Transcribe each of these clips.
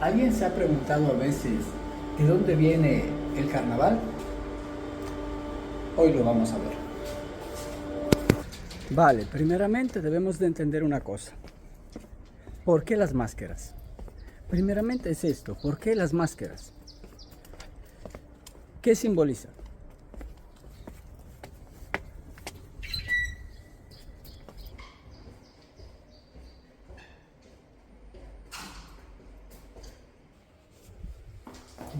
¿Alguien se ha preguntado a veces de dónde viene el carnaval? Hoy lo vamos a ver. Vale, primeramente debemos de entender una cosa. ¿Por qué las máscaras? Primeramente es esto, ¿por qué las máscaras? ¿Qué simboliza?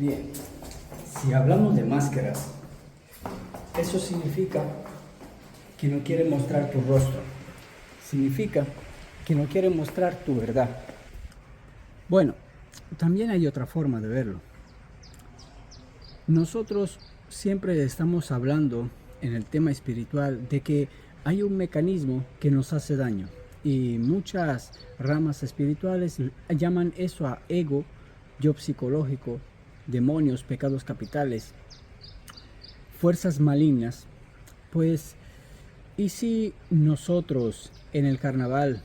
Bien, si hablamos de máscaras, eso significa que no quiere mostrar tu rostro. Significa que no quiere mostrar tu verdad. Bueno, también hay otra forma de verlo. Nosotros siempre estamos hablando en el tema espiritual de que hay un mecanismo que nos hace daño y muchas ramas espirituales llaman eso a ego, yo psicológico, demonios, pecados capitales, fuerzas malignas. Pues, ¿y si nosotros en el carnaval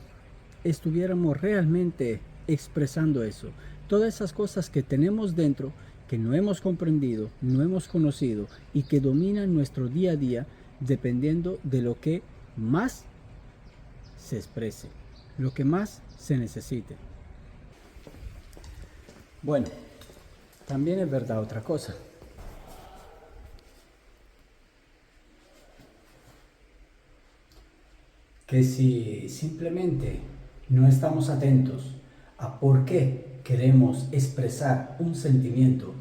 estuviéramos realmente expresando eso? Todas esas cosas que tenemos dentro, que no hemos comprendido, no hemos conocido y que dominan nuestro día a día dependiendo de lo que más se exprese, lo que más se necesite. Bueno, también es verdad otra cosa. Que si simplemente no estamos atentos a por qué queremos expresar un sentimiento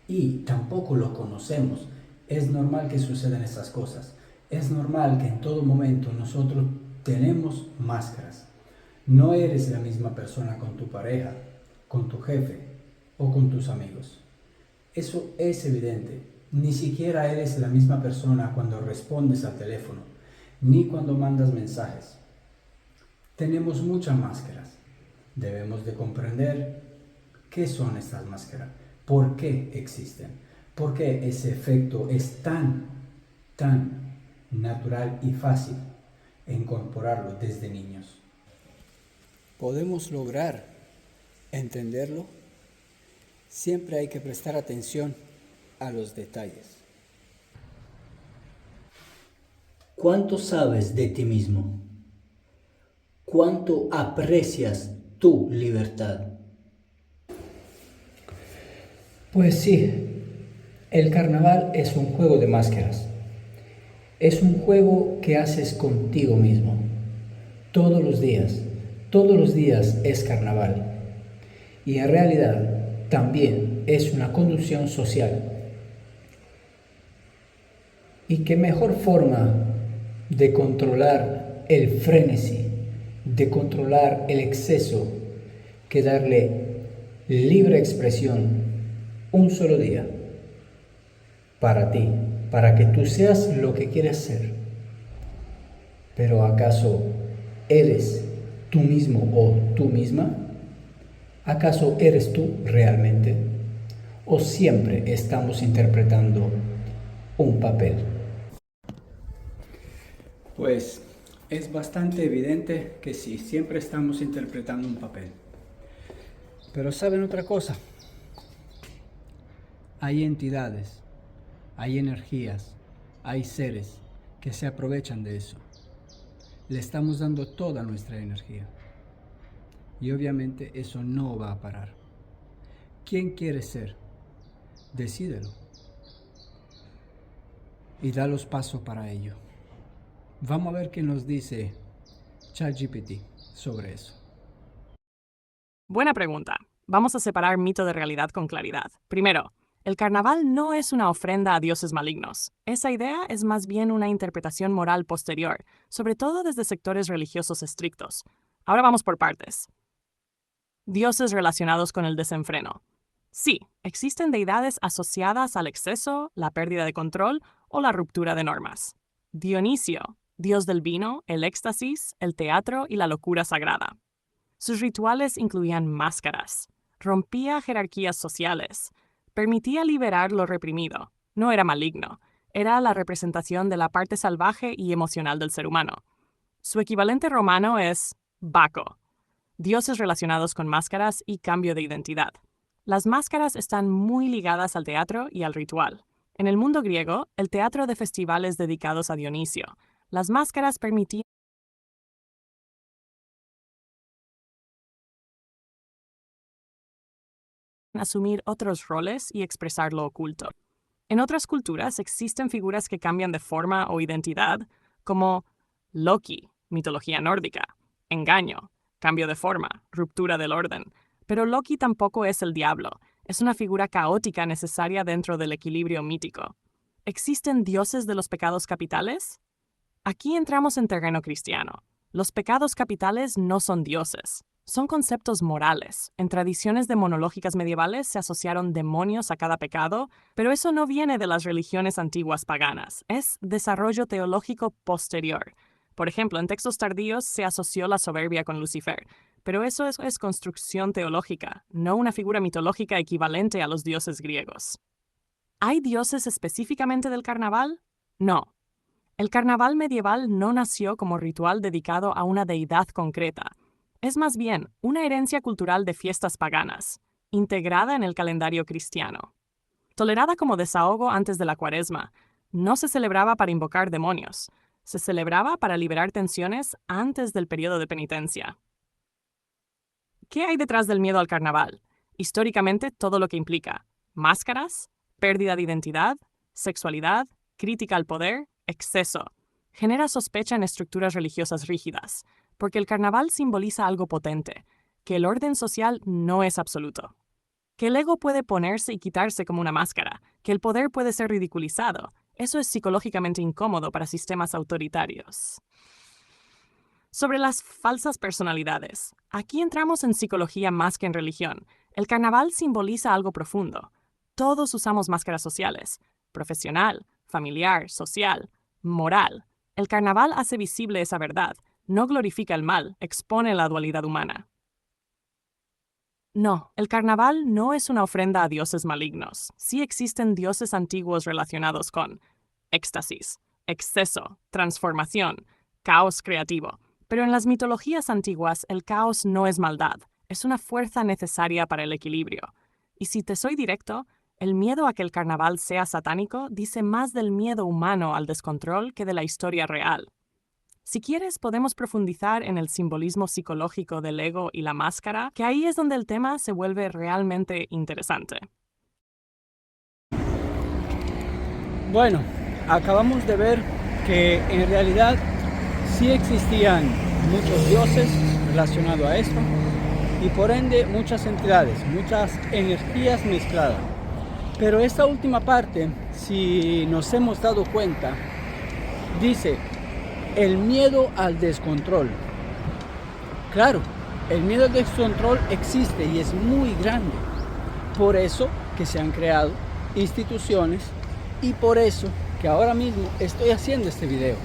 y tampoco lo conocemos, es normal que sucedan esas cosas. Es normal que en todo momento nosotros tenemos máscaras. No eres la misma persona con tu pareja, con tu jefe o con tus amigos. Eso es evidente. Ni siquiera eres la misma persona cuando respondes al teléfono, ni cuando mandas mensajes. Tenemos muchas máscaras. Debemos de comprender qué son estas máscaras, por qué existen, por qué ese efecto es tan natural y fácil incorporarlo desde niños. ¿Podemos lograr entenderlo? Siempre hay que prestar atención a los detalles. ¿Cuánto sabes de ti mismo? ¿Cuánto aprecias tu libertad? Pues sí, el carnaval es un juego de máscaras. Es un juego que haces contigo mismo. Todos los días. Todos los días es carnaval. Y en realidad también es una conducción social. ¿Y qué mejor forma de controlar el frenesí, de controlar el exceso, que darle libre expresión un solo día para ti, para que tú seas lo que quieres ser? Pero ¿acaso eres tú mismo o tú misma? ¿Acaso eres tú realmente? ¿O siempre estamos interpretando un papel? Pues es bastante evidente que sí, siempre estamos interpretando un papel. Pero ¿saben otra cosa? Hay entidades, hay energías, hay seres que se aprovechan de eso. Le estamos dando toda nuestra energía. Y obviamente eso no va a parar. ¿Quién quieres ser? Decídelo. Y da los pasos para ello. Vamos a ver qué nos dice ChatGPT sobre eso. Buena pregunta. Vamos a separar mito de realidad con claridad. Primero, el carnaval no es una ofrenda a dioses malignos. Esa idea es más bien una interpretación moral posterior, sobre todo desde sectores religiosos estrictos. Ahora vamos por partes. Dioses relacionados con el desenfreno. Sí, existen deidades asociadas al exceso, la pérdida de control o la ruptura de normas. Dionisio, dios del vino, el éxtasis, el teatro y la locura sagrada. Sus rituales incluían máscaras, rompía jerarquías sociales, permitía liberar lo reprimido. No era maligno, era la representación de la parte salvaje y emocional del ser humano. Su equivalente romano es Baco, dioses relacionados con máscaras y cambio de identidad. Las máscaras están muy ligadas al teatro y al ritual. En el mundo griego, el teatro de festivales dedicados a Dionisio, las máscaras permitían asumir otros roles y expresar lo oculto. En otras culturas existen figuras que cambian de forma o identidad, como Loki, mitología nórdica, engaño, cambio de forma, ruptura del orden. Pero Loki tampoco es el diablo, es una figura caótica necesaria dentro del equilibrio mítico. ¿Existen dioses de los pecados capitales? Aquí entramos en terreno cristiano. Los pecados capitales no son dioses, son conceptos morales. En tradiciones demonológicas medievales se asociaron demonios a cada pecado, pero eso no viene de las religiones antiguas paganas, es desarrollo teológico posterior. Por ejemplo, en textos tardíos se asoció la soberbia con Lucifer, pero eso es construcción teológica, no una figura mitológica equivalente a los dioses griegos. ¿Hay dioses específicamente del carnaval? No. El carnaval medieval no nació como ritual dedicado a una deidad concreta. Es más bien una herencia cultural de fiestas paganas, integrada en el calendario cristiano. Tolerada como desahogo antes de la Cuaresma, no se celebraba para invocar demonios, se celebraba para liberar tensiones antes del periodo de penitencia. ¿Qué hay detrás del miedo al carnaval? Históricamente, todo lo que implica máscaras, pérdida de identidad, sexualidad, crítica al poder, exceso. Genera sospecha en estructuras religiosas rígidas, porque el carnaval simboliza algo potente, que el orden social no es absoluto. Que el ego puede ponerse y quitarse como una máscara, que el poder puede ser ridiculizado. Eso es psicológicamente incómodo para sistemas autoritarios. Sobre las falsas personalidades. Aquí entramos en psicología más que en religión. El carnaval simboliza algo profundo. Todos usamos máscaras sociales, profesional, familiar, social, moral. El carnaval hace visible esa verdad, no glorifica el mal, expone la dualidad humana. No, el carnaval no es una ofrenda a dioses malignos. Sí existen dioses antiguos relacionados con éxtasis, exceso, transformación, caos creativo. Pero en las mitologías antiguas el caos no es maldad, es una fuerza necesaria para el equilibrio. Y si te soy directo, el miedo a que el carnaval sea satánico dice más del miedo humano al descontrol que de la historia real. Si quieres, podemos profundizar en el simbolismo psicológico del ego y la máscara, que ahí es donde el tema se vuelve realmente interesante. Bueno, acabamos de ver que en realidad sí existían muchos dioses relacionados a esto y por ende muchas entidades, muchas energías mezcladas. Pero esta última parte, si nos hemos dado cuenta, dice el miedo al descontrol. Claro, el miedo al descontrol existe y es muy grande. Por eso que se han creado instituciones y por eso que ahora mismo estoy haciendo este video.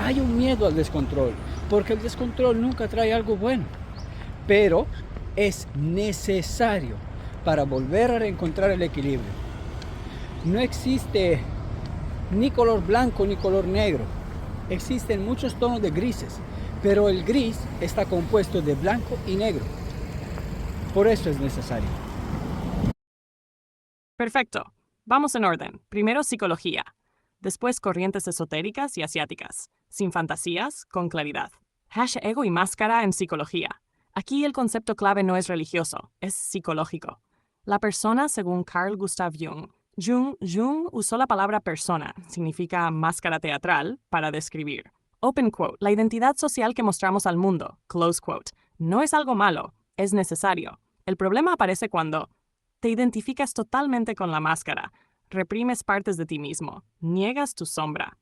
Hay un miedo al descontrol, porque el descontrol nunca trae algo bueno, pero es necesario para volver a reencontrar el equilibrio. No existe ni color blanco ni color negro. Existen muchos tonos de grises, pero el gris está compuesto de blanco y negro. Por eso es necesario. Perfecto. Vamos en orden. Primero psicología, después corrientes esotéricas y asiáticas, sin fantasías, con claridad. #ego y máscara en psicología. Aquí el concepto clave no es religioso, es psicológico. La persona, según Carl Gustav Jung. Jung usó la palabra persona, significa máscara teatral, para describir. Open quote, la identidad social que mostramos al mundo, close quote, no es algo malo, es necesario. El problema aparece cuando te identificas totalmente con la máscara, reprimes partes de ti mismo, niegas tu sombra.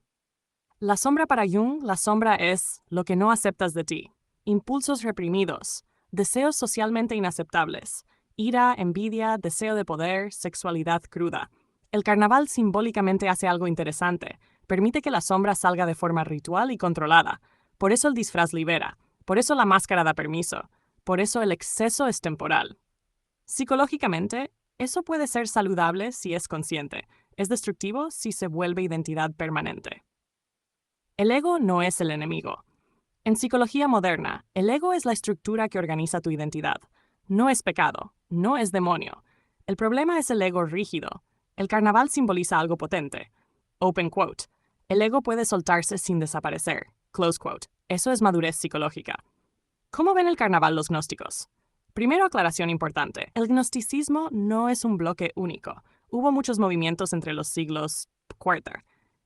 La sombra para Jung, la sombra es lo que no aceptas de ti, impulsos reprimidos, deseos socialmente inaceptables, ira, envidia, deseo de poder, sexualidad cruda. El carnaval simbólicamente hace algo interesante, permite que la sombra salga de forma ritual y controlada. Por eso el disfraz libera, por eso la máscara da permiso, por eso el exceso es temporal. Psicológicamente, eso puede ser saludable si es consciente, es destructivo si se vuelve identidad permanente. El ego no es el enemigo. En psicología moderna, el ego es la estructura que organiza tu identidad. No es pecado, no es demonio. El problema es el ego rígido. El carnaval simboliza algo potente. Open quote. El ego puede soltarse sin desaparecer. Close quote. Eso es madurez psicológica. ¿Cómo ven el carnaval los gnósticos? Primero, aclaración importante. El gnosticismo no es un bloque único. Hubo muchos movimientos entre los siglos IV.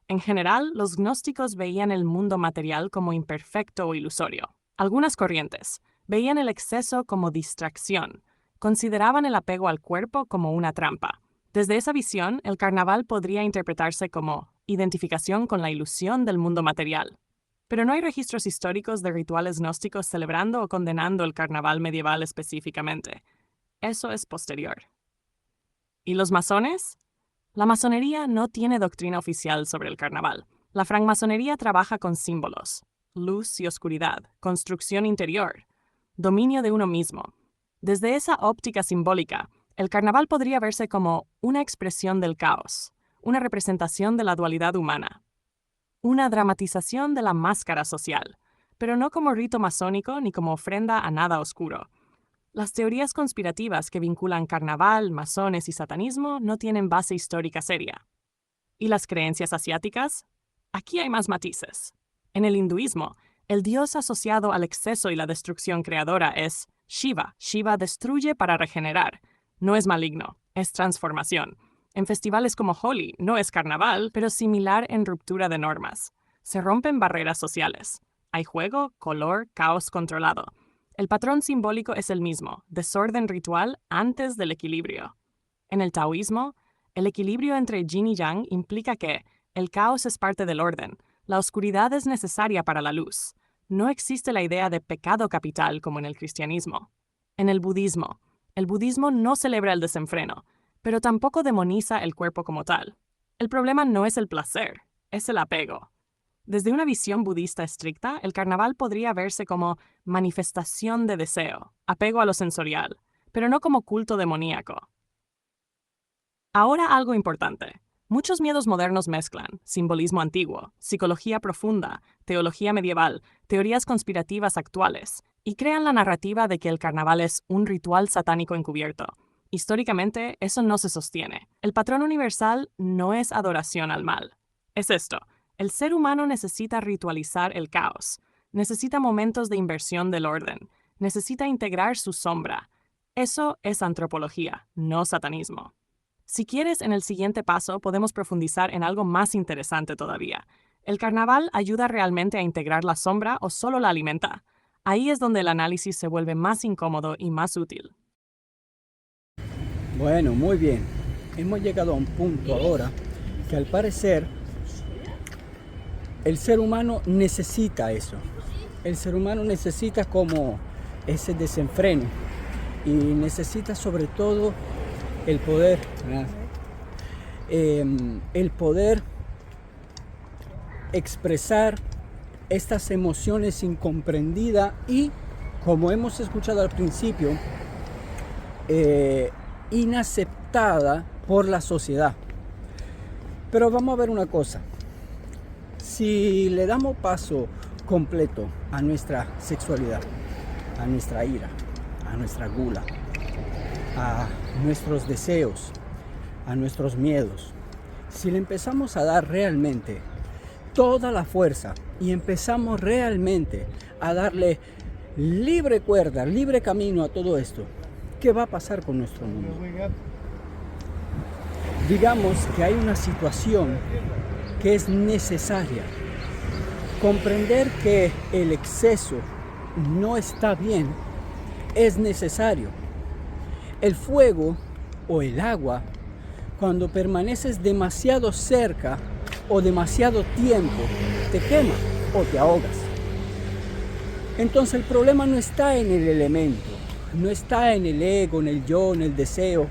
En general, los gnósticos veían el mundo material como imperfecto o ilusorio. Algunas corrientes veían el exceso como distracción. Consideraban el apego al cuerpo como una trampa. Desde esa visión, el carnaval podría interpretarse como identificación con la ilusión del mundo material. Pero no hay registros históricos de rituales gnósticos celebrando o condenando el carnaval medieval específicamente. Eso es posterior. ¿Y los masones? La masonería no tiene doctrina oficial sobre el carnaval. La francmasonería trabaja con símbolos, luz y oscuridad, construcción interior, dominio de uno mismo. Desde esa óptica simbólica, el carnaval podría verse como una expresión del caos, una representación de la dualidad humana, una dramatización de la máscara social, pero no como rito masónico ni como ofrenda a nada oscuro. Las teorías conspirativas que vinculan carnaval, masones y satanismo no tienen base histórica seria. ¿Y las creencias asiáticas? Aquí hay más matices. En el hinduismo, el dios asociado al exceso y la destrucción creadora es Shiva. Shiva destruye para regenerar. No es maligno, es transformación. En festivales como Holi no es carnaval, pero similar en ruptura de normas. Se rompen barreras sociales. Hay juego, color, caos controlado. El patrón simbólico es el mismo, desorden ritual antes del equilibrio. En el taoísmo, el equilibrio entre yin y yang implica que el caos es parte del orden, la oscuridad es necesaria para la luz. No existe la idea de pecado capital como en el cristianismo. En el budismo no celebra el desenfreno, pero tampoco demoniza el cuerpo como tal. El problema no es el placer, es el apego. Desde una visión budista estricta, el carnaval podría verse como manifestación de deseo, apego a lo sensorial, pero no como culto demoníaco. Ahora algo importante. Muchos miedos modernos mezclan simbolismo antiguo, psicología profunda, teología medieval, teorías conspirativas actuales, y crean la narrativa de que el carnaval es un ritual satánico encubierto. Históricamente, eso no se sostiene. El patrón universal no es adoración al mal. Es esto. El ser humano necesita ritualizar el caos. Necesita momentos de inversión del orden. Necesita integrar su sombra. Eso es antropología, no satanismo. Si quieres, en el siguiente paso podemos profundizar en algo más interesante todavía. ¿El carnaval ayuda realmente a integrar la sombra o solo la alimenta? Ahí es donde el análisis se vuelve más incómodo y más útil. Bueno, muy bien. Hemos llegado a un punto ahora que al parecer el ser humano necesita eso. El ser humano necesita como ese desenfreno y necesita sobre todo el poder expresar estas emociones incomprendidas y, como hemos escuchado al principio, inaceptada por la sociedad. Pero vamos a ver una cosa. Si le damos paso completo a nuestra sexualidad, a nuestra ira, a nuestra gula, a nuestros deseos, a nuestros miedos, si le empezamos a dar realmente toda la fuerza y empezamos realmente a darle libre cuerda, libre camino a todo esto, ¿qué va a pasar con nuestro mundo? Digamos que hay una situación que es necesaria. Comprender que el exceso no está bien es necesario. El fuego o el agua, cuando permaneces demasiado cerca o demasiado tiempo, te quema o te ahogas. Entonces el problema no está en el elemento, no está en el ego, en el yo, en el deseo.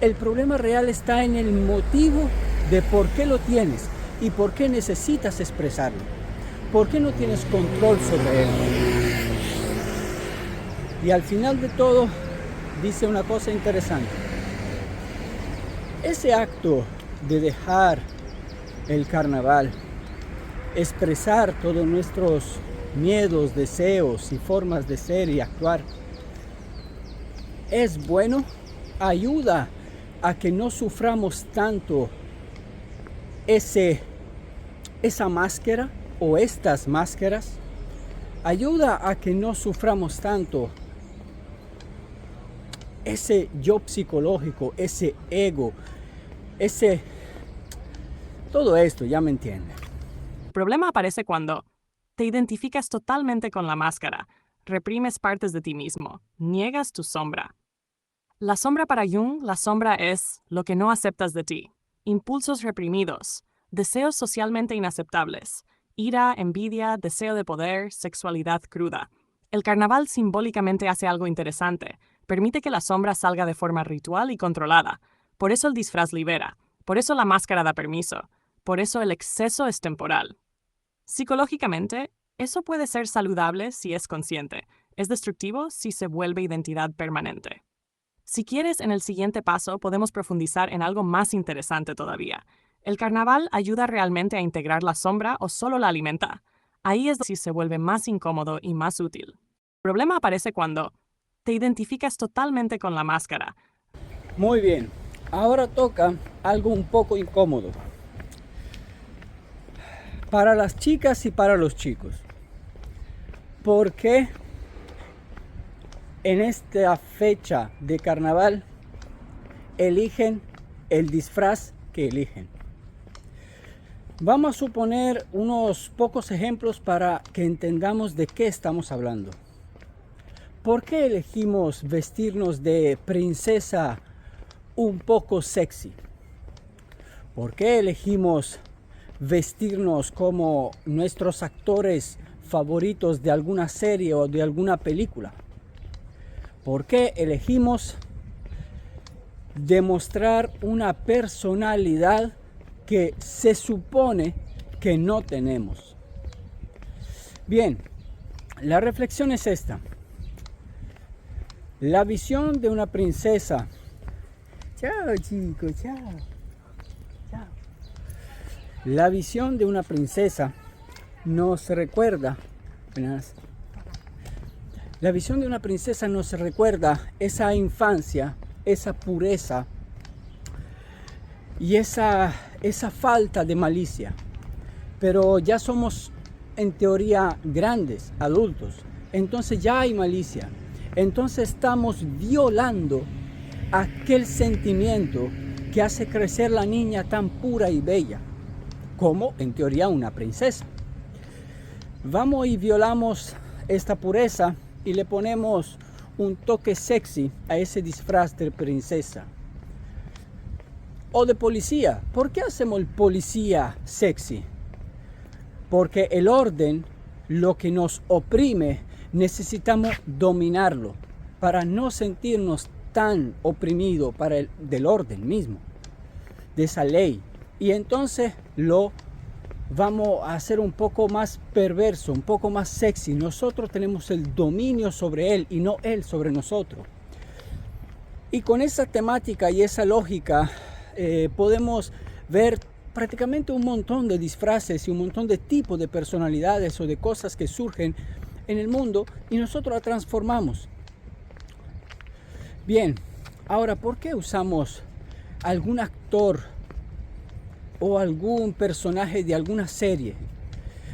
El problema real está en el motivo de por qué lo tienes y por qué necesitas expresarlo. ¿Por qué no tienes control sobre él? Y al final de todo, dice una cosa interesante. Ese acto de dejar el carnaval, expresar todos nuestros miedos, deseos y formas de ser y actuar, es bueno, ayuda a que no suframos tanto esa máscara o estas máscaras, ayuda a que no suframos tanto ese yo psicológico, ese ego, todo esto, ya me entienden. El problema aparece cuando te identificas totalmente con la máscara, reprimes partes de ti mismo, niegas tu sombra. La sombra para Jung, la sombra es lo que no aceptas de ti, impulsos reprimidos, deseos socialmente inaceptables, ira, envidia, deseo de poder, sexualidad cruda. El carnaval simbólicamente hace algo interesante, permite que la sombra salga de forma ritual y controlada. Por eso el disfraz libera, por eso la máscara da permiso, por eso el exceso es temporal. Psicológicamente, eso puede ser saludable si es consciente, es destructivo si se vuelve identidad permanente. Si quieres, en el siguiente paso podemos profundizar en algo más interesante todavía. ¿El carnaval ayuda realmente a integrar la sombra o solo la alimenta? Ahí es donde se vuelve más incómodo y más útil. El problema aparece cuando te identificas totalmente con la máscara. Muy bien, ahora toca algo un poco incómodo para las chicas y para los chicos. ¿Por qué en esta fecha de carnaval eligen el disfraz que eligen? Vamos a suponer unos pocos ejemplos para que entendamos de qué estamos hablando. ¿Por qué elegimos vestirnos de princesa un poco sexy? ¿Por qué elegimos vestirnos como nuestros actores favoritos de alguna serie o de alguna película? ¿Por qué elegimos demostrar una personalidad que se supone que no tenemos? Bien, la reflexión es esta. La visión de una princesa. Chao, chicos, chao. Chao. La visión de una princesa nos recuerda. La visión de una princesa nos recuerda esa infancia, esa pureza y esa falta de malicia. Pero ya somos en teoría grandes, adultos. Entonces ya hay malicia. Entonces estamos violando aquel sentimiento que hace crecer la niña tan pura y bella, como en teoría una princesa. Vamos y violamos esta pureza y le ponemos un toque sexy a ese disfraz de princesa. O de policía. ¿Por qué hacemos el policía sexy? Porque el orden, lo que nos oprime, necesitamos dominarlo para no sentirnos tan oprimidos del orden mismo, de esa ley. Y entonces lo vamos a hacer un poco más perverso, un poco más sexy. Nosotros tenemos el dominio sobre él y no él sobre nosotros. Y con esa temática y esa lógica podemos ver prácticamente un montón de disfraces y un montón de tipos de personalidades o de cosas que surgen en el mundo y nosotros la transformamos. Bien, ahora, ¿por qué usamos algún actor o algún personaje de alguna serie?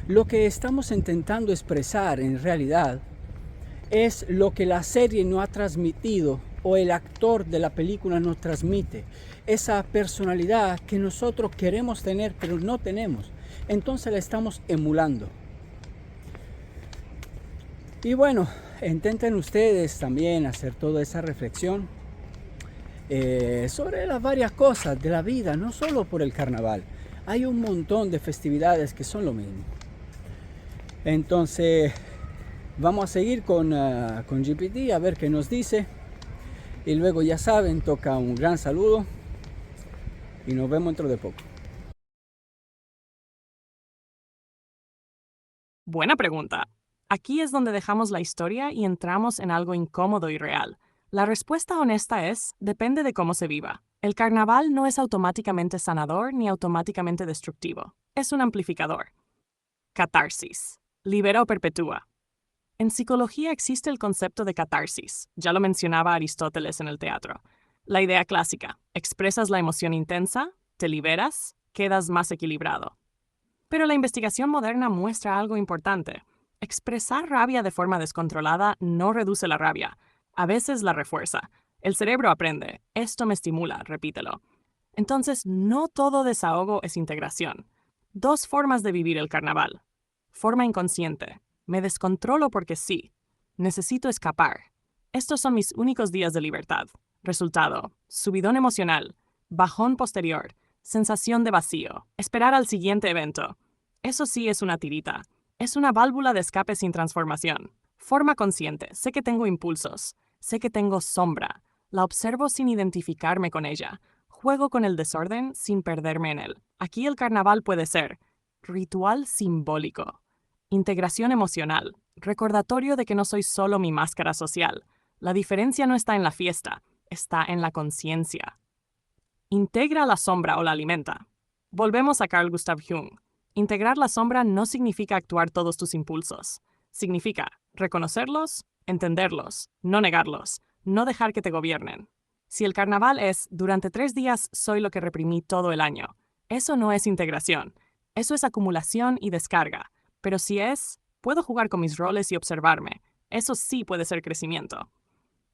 Lo que estamos intentando expresar en realidad es lo que la serie no ha transmitido o el actor de la película nos transmite. Esa personalidad que nosotros queremos tener pero no tenemos. Entonces la estamos emulando. Y bueno, intenten ustedes también hacer toda esa reflexión sobre las varias cosas de la vida, no solo por el carnaval. Hay un montón de festividades que son lo mismo. Entonces, vamos a seguir con GPT a ver qué nos dice. Y luego, ya saben, toca un gran saludo y nos vemos dentro de poco. Buena pregunta. Aquí es donde dejamos la historia y entramos en algo incómodo y real. La respuesta honesta es, depende de cómo se viva. El carnaval no es automáticamente sanador ni automáticamente destructivo. Es un amplificador. Catarsis. Libera o perpetúa. En psicología existe el concepto de catarsis, ya lo mencionaba Aristóteles en el teatro. La idea clásica, expresas la emoción intensa, te liberas, quedas más equilibrado. Pero la investigación moderna muestra algo importante. Expresar rabia de forma descontrolada no reduce la rabia, a veces la refuerza. El cerebro aprende, esto me estimula, repítelo. Entonces, no todo desahogo es integración. Dos formas de vivir el carnaval. Forma inconsciente. Me descontrolo porque sí. Necesito escapar. Estos son mis únicos días de libertad. Resultado: subidón emocional, bajón posterior, sensación de vacío, esperar al siguiente evento. Eso sí es una tirita. Es una válvula de escape sin transformación. Forma consciente. Sé que tengo impulsos. Sé que tengo sombra. La observo sin identificarme con ella. Juego con el desorden sin perderme en él. Aquí el carnaval puede ser ritual simbólico, integración emocional, recordatorio de que no soy solo mi máscara social. La diferencia no está en la fiesta, está en la conciencia. Integra la sombra o la alimenta. Volvemos a Carl Gustav Jung. Integrar la sombra no significa actuar todos tus impulsos. Significa reconocerlos, entenderlos, no negarlos, no dejar que te gobiernen. Si el carnaval es, durante 3 días soy lo que reprimí todo el año, eso no es integración. Eso es acumulación y descarga. Pero si es, puedo jugar con mis roles y observarme. Eso sí puede ser crecimiento.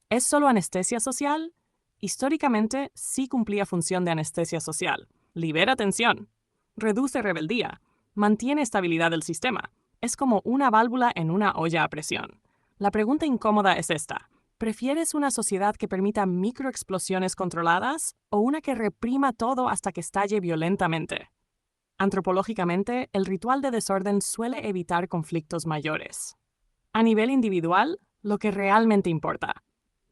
¿Es solo anestesia social? Históricamente sí cumplía función de anestesia social. Libera tensión. Reduce rebeldía. Mantiene estabilidad del sistema. Es como una válvula en una olla a presión. La pregunta incómoda es esta. ¿Prefieres una sociedad que permita microexplosiones controladas o una que reprima todo hasta que estalle violentamente? Antropológicamente, el ritual de desorden suele evitar conflictos mayores. A nivel individual, lo que realmente importa.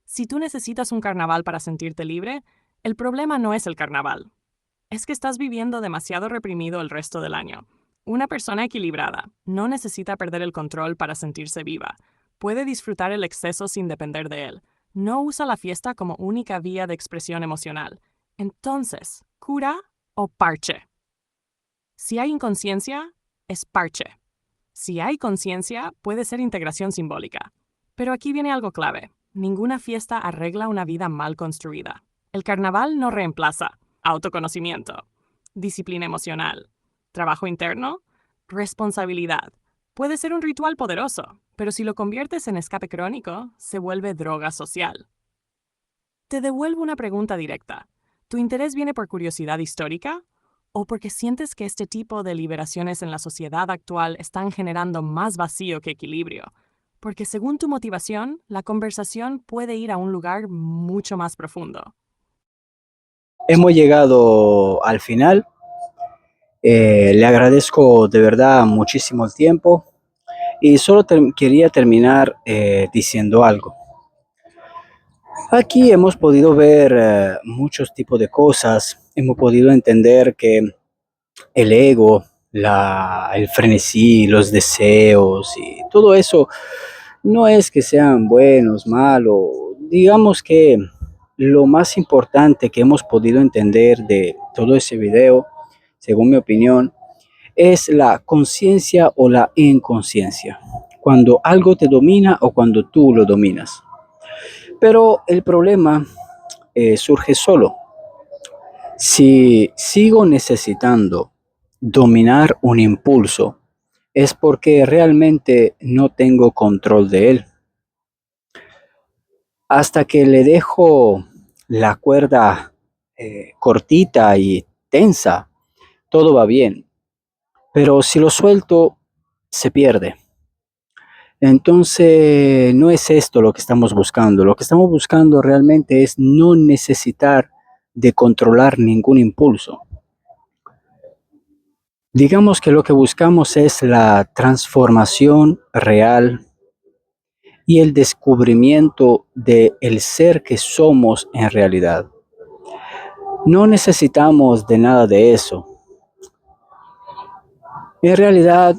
Si tú necesitas un carnaval para sentirte libre, el problema no es el carnaval. Es que estás viviendo demasiado reprimido el resto del año. Una persona equilibrada no necesita perder el control para sentirse viva. Puede disfrutar el exceso sin depender de él. No usa la fiesta como única vía de expresión emocional. Entonces, ¿cura o parche? Si hay inconsciencia, es parche. Si hay conciencia, puede ser integración simbólica. Pero aquí viene algo clave. Ninguna fiesta arregla una vida mal construida. El carnaval no reemplaza autoconocimiento, disciplina emocional, trabajo interno, responsabilidad. Puede ser un ritual poderoso, pero si lo conviertes en escape crónico, se vuelve droga social. Te devuelvo una pregunta directa. ¿Tu interés viene por curiosidad histórica? ¿O porque sientes que este tipo de liberaciones en la sociedad actual están generando más vacío que equilibrio? Porque según tu motivación, la conversación puede ir a un lugar mucho más profundo. Hemos llegado al final. Le agradezco de verdad muchísimo el tiempo y solo quería terminar diciendo algo. Aquí hemos podido ver muchos tipos de cosas, hemos podido entender que el ego, el frenesí, los deseos y todo eso no es que sean buenos, malos. Digamos que lo más importante que hemos podido entender de todo ese video, según mi opinión, es la conciencia o la inconsciencia. Cuando algo te domina o cuando tú lo dominas. Pero el problema surge solo. Si sigo necesitando dominar un impulso, es porque realmente no tengo control de él. Hasta que le dejo la cuerda cortita y tensa, todo va bien. Pero si lo suelto, se pierde. Entonces, no es esto lo que estamos buscando. Lo que estamos buscando realmente es no necesitar de controlar ningún impulso. Digamos que lo que buscamos es la transformación real y el descubrimiento de el ser que somos en realidad. No necesitamos de nada de eso. En realidad,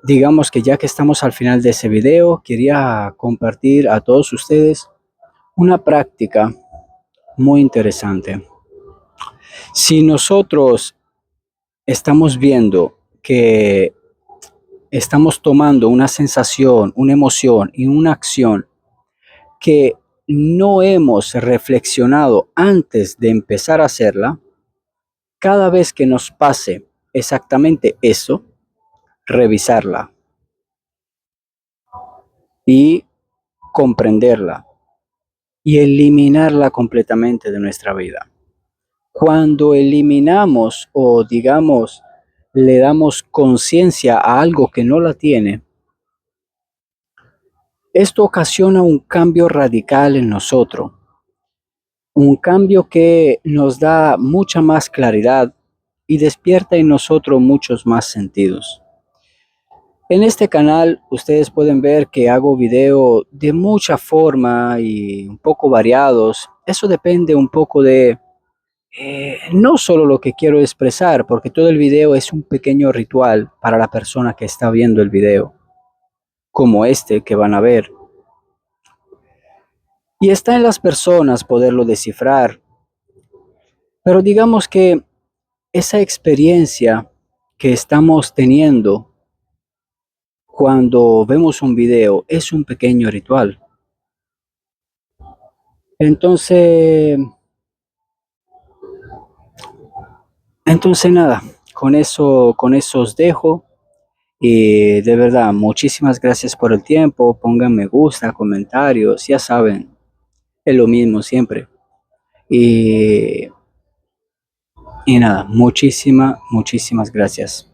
digamos que ya que estamos al final de ese video, quería compartir a todos ustedes una práctica muy interesante. Si nosotros estamos viendo que estamos tomando una sensación, una emoción y una acción que no hemos reflexionado antes de empezar a hacerla, cada vez que nos pase exactamente eso, revisarla y comprenderla y eliminarla completamente de nuestra vida. Cuando eliminamos o digamos le damos conciencia a algo que no la tiene, esto ocasiona un cambio radical en nosotros, un cambio que nos da mucha más claridad y despierta en nosotros muchos más sentidos. En este canal ustedes pueden ver que hago video de mucha forma y un poco variados. Eso depende un poco de no solo lo que quiero expresar, porque todo el video es un pequeño ritual para la persona que está viendo el video, como este que van a ver. Y está en las personas poderlo descifrar. Pero digamos que esa experiencia que estamos teniendo cuando vemos un video es un pequeño ritual. Entonces, nada, con eso os dejo. Y de verdad, muchísimas gracias por el tiempo. Pongan me gusta, comentarios, ya saben, es lo mismo siempre. Y nada, muchísimas gracias.